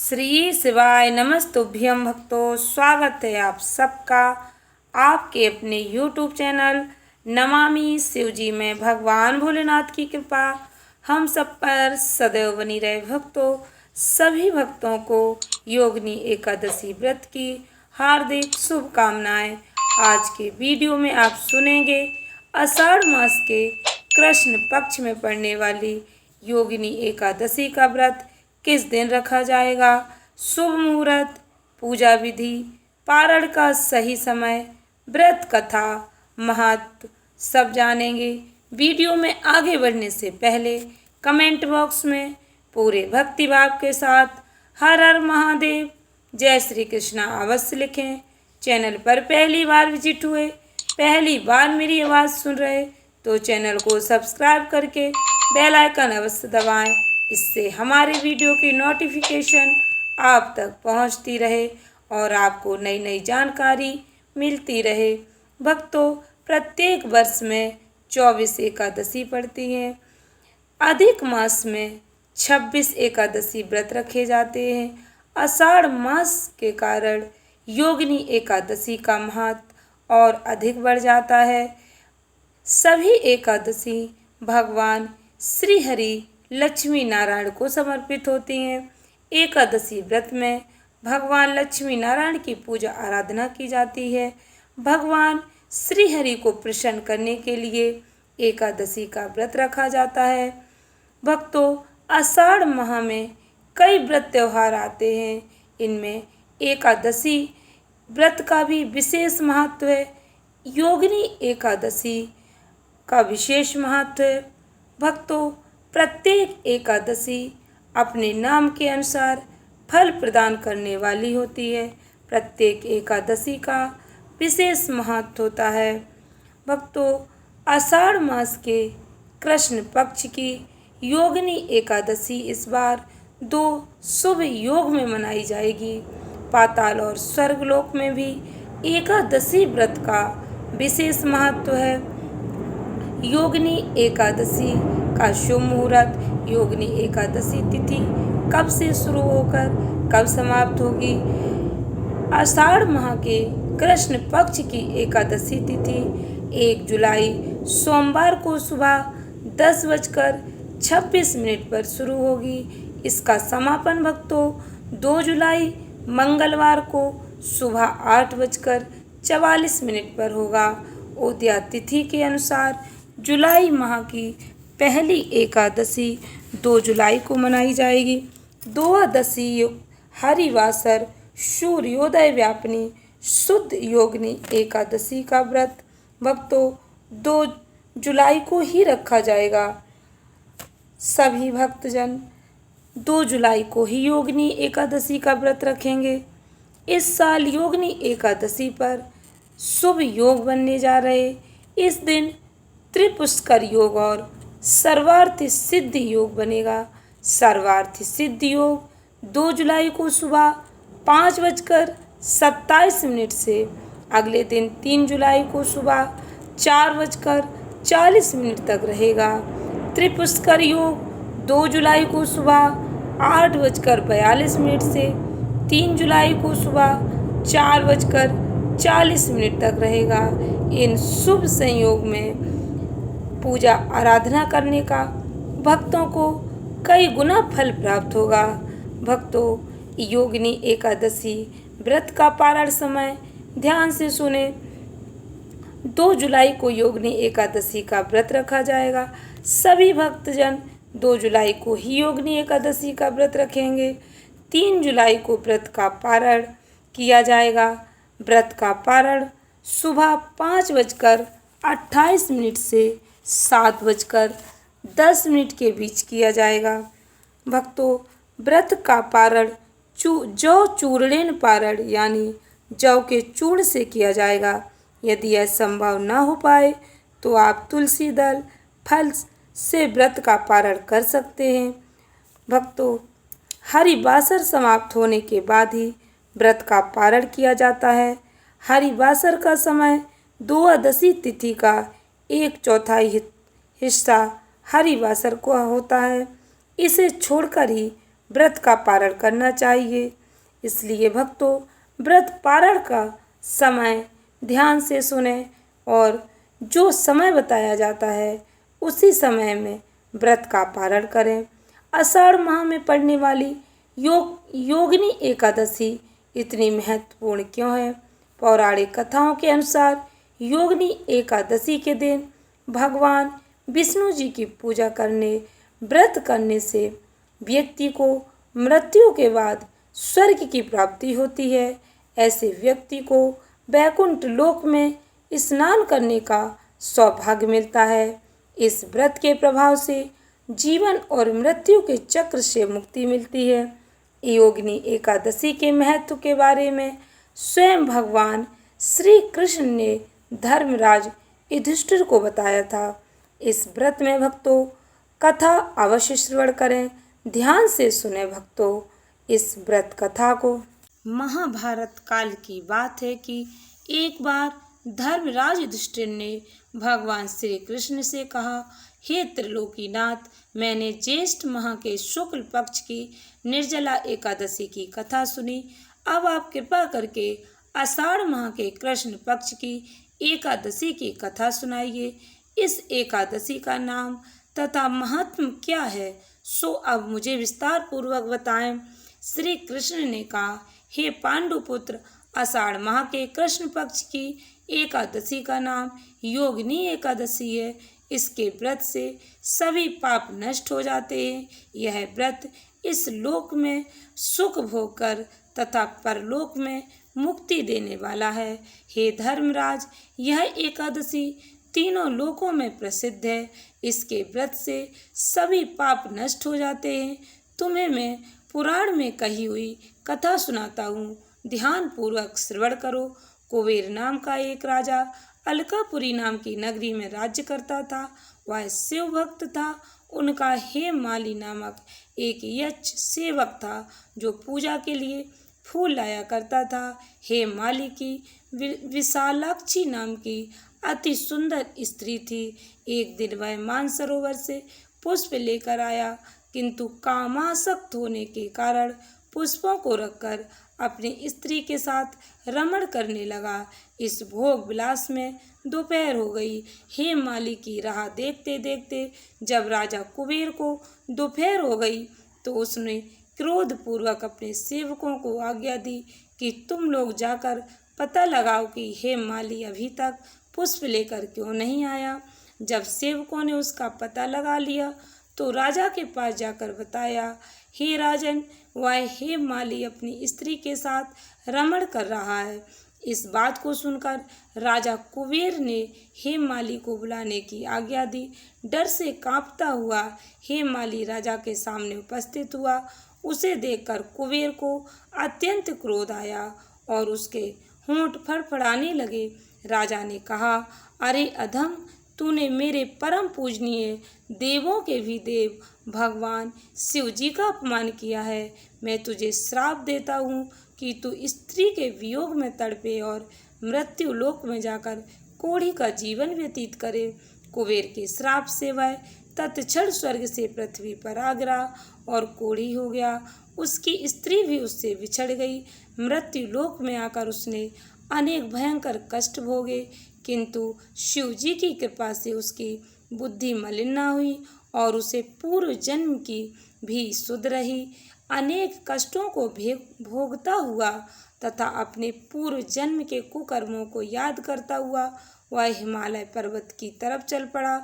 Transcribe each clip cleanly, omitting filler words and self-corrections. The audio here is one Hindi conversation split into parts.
श्री शिवाय नमस्तुभ्यं भक्तों, स्वागत है आप सबका आपके अपने YouTube चैनल नमामि शिवजी में। भगवान भोलेनाथ की कृपा हम सब पर सदैव बनी रहे। भक्तों, सभी भक्तों को योगिनी एकादशी व्रत की हार्दिक शुभकामनाएं। आज के वीडियो में आप सुनेंगे आषाढ़ मास के कृष्ण पक्ष में पड़ने वाली योगिनी एकादशी का व्रत किस दिन रखा जाएगा, शुभ मुहूर्त, पूजा विधि, पारण का सही समय, व्रत कथा, महत्व सब जानेंगे। वीडियो में आगे बढ़ने से पहले कमेंट बॉक्स में पूरे भक्तिभाव के साथ हर हर महादेव, जय श्री कृष्णा अवश्य लिखें। चैनल पर पहली बार विजिट हुए, पहली बार मेरी आवाज़ सुन रहे तो चैनल को सब्सक्राइब करके बेल आइकन अवश्य दबाएं। इससे हमारे वीडियो की नोटिफिकेशन आप तक पहुंचती रहे और आपको नई नई जानकारी मिलती रहे। भक्तों, प्रत्येक वर्ष में 24 एकादशी पड़ती हैं। अधिक मास में 26 एकादशी व्रत रखे जाते हैं। आषाढ़ मास के कारण योगिनी एकादशी का महत्व और अधिक बढ़ जाता है। सभी एकादशी भगवान श्री हरि लक्ष्मी नारायण को समर्पित होती हैं। एकादशी व्रत में भगवान लक्ष्मी नारायण की पूजा आराधना की जाती है। भगवान श्री हरि को प्रसन्न करने के लिए एकादशी का व्रत रखा जाता है। भक्तों, आषाढ़ माह में कई व्रत त्यौहार आते हैं। इनमें एकादशी व्रत का भी विशेष महत्व है। योगिनी एकादशी का विशेष महत्व है। भक्तों, प्रत्येक एकादशी अपने नाम के अनुसार फल प्रदान करने वाली होती है। प्रत्येक एकादशी का विशेष महत्व होता है। भक्तों, आषाढ़ मास के कृष्ण पक्ष की योगिनी एकादशी इस बार 2 शुभ योग में मनाई जाएगी। पाताल और स्वर्गलोक में भी एकादशी व्रत का विशेष महत्व है। योगिनी एकादशी का शुभ मुहूर्त, योगिनी एकादशी तिथि कब से शुरू होकर कब समाप्त होगी। आषाढ़ माह के कृष्ण पक्ष की एकादशी तिथि 1 जुलाई सोमवार को सुबह 10:26 पर शुरू होगी। इसका समापन भक्तों 2 जुलाई मंगलवार को सुबह 8:44 पर होगा। उदया तिथि के अनुसार जुलाई माह की पहली एकादशी 2 जुलाई को मनाई जाएगी। द्वादशी हरिवासर सूर्योदय व्यापिनी शुद्ध योगिनी एकादशी का व्रत भक्तों 2 जुलाई को ही रखा जाएगा। सभी भक्तजन 2 जुलाई को ही योगिनी एकादशी का व्रत रखेंगे। इस साल योगिनी एकादशी पर शुभ योग बनने जा रहे। इस दिन त्रिपुष्कर योग और सर्वार्थ सिद्धि योग बनेगा। सर्वार्थ सिद्धि योग 2 जुलाई को सुबह 5:27 से अगले दिन 3 जुलाई को सुबह 4:40 तक रहेगा। त्रिपुष्कर योग 2 जुलाई को सुबह 8:42 से 3 जुलाई को सुबह 4:40 तक रहेगा। इन शुभ संयोग में पूजा आराधना करने का भक्तों को कई गुना फल प्राप्त होगा। भक्तों, योगिनी एकादशी व्रत का पारण समय ध्यान से सुने। 2 जुलाई को योगिनी एकादशी का व्रत रखा जाएगा। सभी भक्तजन 2 जुलाई को ही योगिनी एकादशी का व्रत रखेंगे। 3 जुलाई को व्रत का पारण किया जाएगा। व्रत का पारण सुबह 5:28 से 7:10 के बीच किया जाएगा। भक्तों, व्रत का पारण जौ चूर्णेन पारण यानी जौ के चूर्ण से किया जाएगा। यदि यह संभव न हो पाए तो आप तुलसी दल फल से व्रत का पारण कर सकते हैं। भक्तों, हरिवासर समाप्त होने के बाद ही व्रत का पारण किया जाता है। हरिवासर का समय द्वादशी तिथि का 1/4 हिस्सा हरिवासर को होता है। इसे छोड़कर ही व्रत का पारण करना चाहिए। इसलिए भक्तों, व्रत पारण का समय ध्यान से सुने और जो समय बताया जाता है उसी समय में व्रत का पारण करें। आषाढ़ माह में पड़ने वाली योगिनी एकादशी इतनी महत्वपूर्ण क्यों है? पौराणिक कथाओं के अनुसार योगिनी एकादशी के दिन भगवान विष्णु जी की पूजा करने, व्रत करने से व्यक्ति को मृत्यु के बाद स्वर्ग की प्राप्ति होती है। ऐसे व्यक्ति को वैकुंठ लोक में स्नान करने का सौभाग्य मिलता है। इस व्रत के प्रभाव से जीवन और मृत्यु के चक्र से मुक्ति मिलती है। योगिनी एकादशी के महत्व के बारे में स्वयं भगवान श्री कृष्ण ने धर्मराज युधिष्ठिर को बताया था। इस व्रत में भक्तों कथा अवश्य श्रवण करें, ध्यान से सुने भक्तों इस व्रत कथा को। महाभारत काल की बात है कि एक बार धर्मराज युधिष्ठिर ने भगवान श्री कृष्ण से कहा, हे त्रिलोकीनाथ, मैंने ज्येष्ठ माह के शुक्ल पक्ष की निर्जला एकादशी की कथा सुनी। अब आप कृपा करके आषाढ़ माह के कृष्ण पक्ष की एकादशी की कथा सुनाइए। इस एकादशी का नाम तथा महत्व क्या है, सो अब मुझे विस्तार पूर्वक बताएं। श्री कृष्ण ने कहा, हे पांडुपुत्र, आषाढ़ माह के कृष्ण पक्ष की एकादशी का नाम योगिनी एकादशी है। इसके व्रत से सभी पाप नष्ट हो जाते हैं। यह व्रत इस लोक में सुख भोग कर तथा परलोक में मुक्ति देने वाला है। हे धर्मराज, यह एकादशी तीनों लोकों में प्रसिद्ध है। इसके व्रत से सभी पाप नष्ट हो जाते हैं। तुम्हें मैं पुराण में कही हुई कथा सुनाता हूँ, ध्यान पूर्वक श्रवण करो। कुबेर नाम का एक राजा अलकापुरी नाम की नगरी में राज्य करता था। वह शिव भक्त था। उनका हेममाली नामक एक यक्ष सेवक था जो पूजा के लिए फूल लाया करता था। हेममाली की विशालाक्षी नाम की अति सुंदर स्त्री थी। एक दिन वह मानसरोवर से पुष्प लेकर आया, किंतु कामासक्त होने के कारण पुष्पों को रखकर अपनी स्त्री के साथ रमण करने लगा। इस भोग विलास में दोपहर हो गई। हेममाली की राह देखते देखते जब राजा कुबेर को दोपहर हो गई तो उसने क्रोधपूर्वक अपने सेवकों को आज्ञा दी कि तुम लोग जाकर पता लगाओ कि हेममाली अभी तक पुष्प लेकर क्यों नहीं आया। जब सेवकों ने उसका पता लगा लिया तो राजा के पास जाकर बताया, हे राजन, वह हेममाली अपनी स्त्री के साथ रमण कर रहा है। इस बात को सुनकर राजा कुबेर ने हेममाली को बुलाने की आज्ञा दी। डर से कांपता हुआ हेममाली राजा के सामने उपस्थित हुआ। उसे देखकर कुबेर को अत्यंत क्रोध आया और उसके होंठ फड़फड़ाने लगे। राजा ने कहा, अरे अधम, तूने मेरे परम पूजनीय देवों के भी देव भगवान शिव जी का अपमान किया है। मैं तुझे श्राप देता हूँ कि तू स्त्री के वियोग में तड़पे और मृत्यु लोक में जाकर कोढ़ी का जीवन व्यतीत करे। कुबेर के श्राप से वह तत्क्षण स्वर्ग से पृथ्वी पर आ गिरा और कोढ़ी हो गया। उसकी स्त्री भी उससे बिछड़ गई। मृत्यु लोक में आकर उसने अनेक भयंकर कष्ट भोगे, किंतु शिव जी की कृपा से उसकी बुद्धि मलिन न हुई और उसे पूर्व जन्म की भी सुध रही। अनेक कष्टों को भोगता हुआ तथा अपने पूर्व जन्म के कुकर्मों को याद करता हुआ वह हिमालय पर्वत की तरफ चल पड़ा।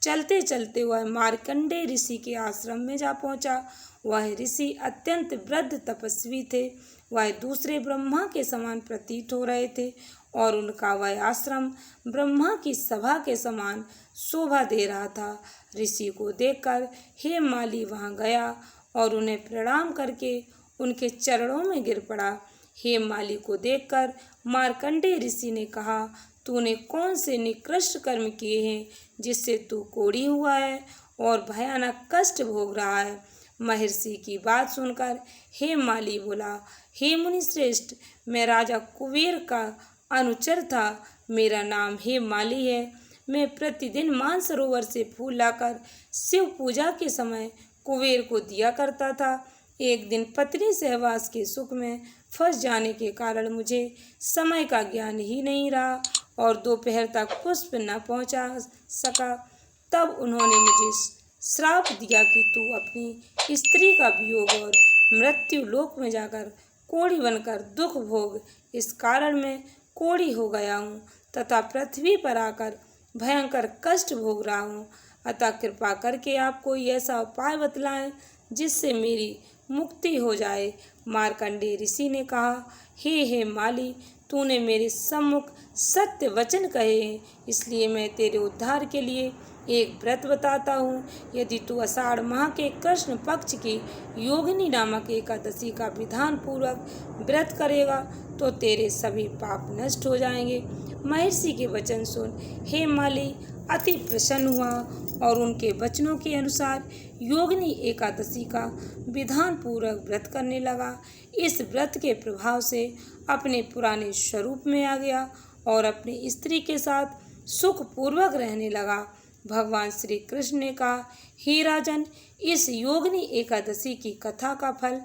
चलते चलते वह मार्कंडेय ऋषि के आश्रम में जा पहुंचा। वह ऋषि अत्यंत वृद्ध तपस्वी थे। वह दूसरे ब्रह्मा के समान प्रतीत हो रहे थे और उनका वह आश्रम ब्रह्मा की सभा के समान शोभा दे रहा था। ऋषि को देखकर हेममाली वहां गया और उन्हें प्रणाम करके उनके चरणों में गिर पड़ा। हेममाली को देखकर मार्कंडेय ऋषि ने कहा, तूने कौन से निकृष्ट कर्म किए हैं जिससे तू कोढ़ी हुआ है और भयानक कष्ट भोग रहा है। महर्षि की बात सुनकर हेममाली बोला, हे मुनि श्रेष्ठ, मैं राजा कुबेर का अनुचर था। मेरा नाम हेममाली है। मैं प्रतिदिन मानसरोवर से फूल लाकर शिव पूजा के समय कुबेर को दिया करता था। एक दिन पत्नी सहवास के सुख में फंस जाने के कारण मुझे समय का ज्ञान ही नहीं रहा और दोपहर तक पुष्प न पहुंचा सका। तब उन्होंने मुझे श्राप दिया कि तू अपनी स्त्री का वियोग और मृत्यु लोक में जाकर कोढ़ी बनकर दुख भोग। इस कारण मैं कोढ़ी हो गया हूँ तथा पृथ्वी पर आकर भयंकर कष्ट भोग रहा हूँ। अतः कृपा करके आप कोई ऐसा उपाय बतलाएं जिससे मेरी मुक्ति हो जाए। मार्कंडेय ऋषि ने कहा, हे माली, तूने मेरे सम्मुख सत्य वचन कहे हैं, इसलिए मैं तेरे उद्धार के लिए एक व्रत बताता हूँ। यदि तू आषाढ़ माह के कृष्ण पक्ष की योगिनी नामक एकादशी का विधान पूर्वक व्रत करेगा तो तेरे सभी पाप नष्ट हो जाएंगे। महर्षि के वचन सुन हे माली अति प्रसन्न हुआ और उनके वचनों के अनुसार योगिनी एकादशी का विधान पूर्वक व्रत करने लगा। इस व्रत के प्रभाव से अपने पुराने स्वरूप में आ गया और अपनी स्त्री के साथ सुख पूर्वक रहने लगा। भगवान श्री कृष्ण ने कहा, हे राजन, इस योगिनी एकादशी की कथा का फल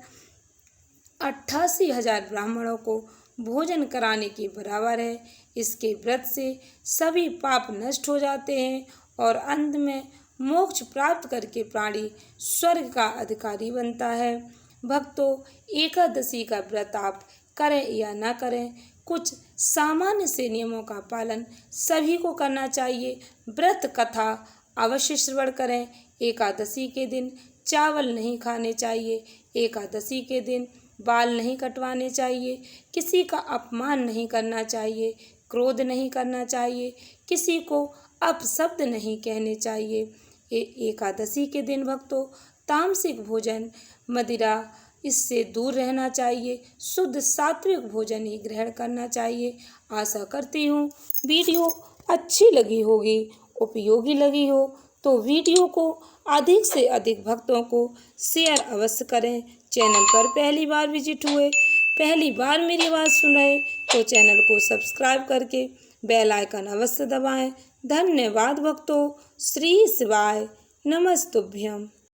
88,000 ब्राह्मणों को भोजन कराने के बराबर है। इसके व्रत से सभी पाप नष्ट हो जाते हैं और अंत में मोक्ष प्राप्त करके प्राणी स्वर्ग का अधिकारी बनता है। भक्तों, एकादशी का व्रत आप करें या ना करें, कुछ सामान्य से नियमों का पालन सभी को करना चाहिए। व्रत कथा अवश्य श्रवण करें। एकादशी के दिन चावल नहीं खाने चाहिए। एकादशी के दिन बाल नहीं कटवाने चाहिए। किसी का अपमान नहीं करना चाहिए। क्रोध नहीं करना चाहिए। किसी को अपशब्द नहीं कहने चाहिए। एकादशी के दिन भक्तों तामसिक भोजन, मदिरा इससे दूर रहना चाहिए। शुद्ध सात्विक भोजन ही ग्रहण करना चाहिए। आशा करती हूँ वीडियो अच्छी लगी होगी, उपयोगी लगी हो तो वीडियो को अधिक से अधिक भक्तों को शेयर अवश्य करें। चैनल पर पहली बार विजिट हुए, पहली बार मेरी आवाज़ सुन रहे तो चैनल को सब्सक्राइब करके बेल आइकन अवश्य दबाएं। धन्यवाद भक्तों। श्री शिवाय नमस्तुभ्यम।